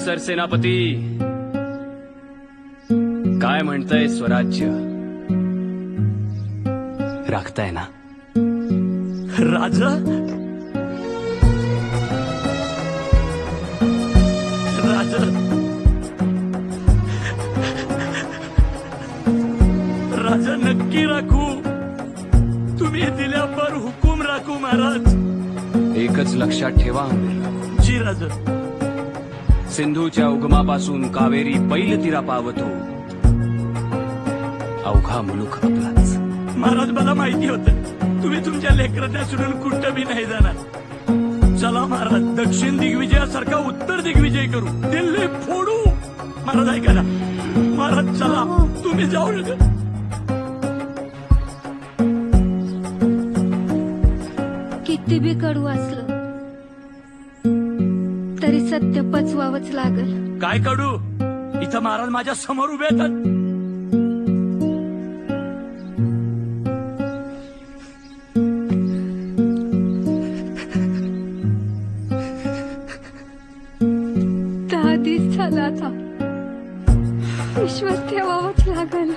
सरसेनापती, काय म्हणतंय स्वराज्य? राखताय ना? राजा, राजा, राजा नक्की राखू. तुम्ही दिल्यावर हुकूम राखू महाराज. एकच लक्षात ठेवा आंबेरराव, जी राजा. सिंधूच्या उगमापासून कावेरी पैल तीरा पावतो, अवघा मुलूक आपलाच. महाराज, मला माहिती होतं तुम्ही तुमच्या लेकरांना सोडून कुठं बी नाही जाणार. चला महाराज, दक्षिण दिग्विजयासारखा उत्तर दिग्विजय करू, दिल्ली फोडू. महाराज ऐका ना, महाराज चला, तुम्ही जाऊ नका. किती बी कडू असलं तरी सत्य पचवावंच लागल. काय कडू? इथं महाराज माझ्या समोर उभे येतात. दिस झाला आता, विश्वास ठेवावाच लागल.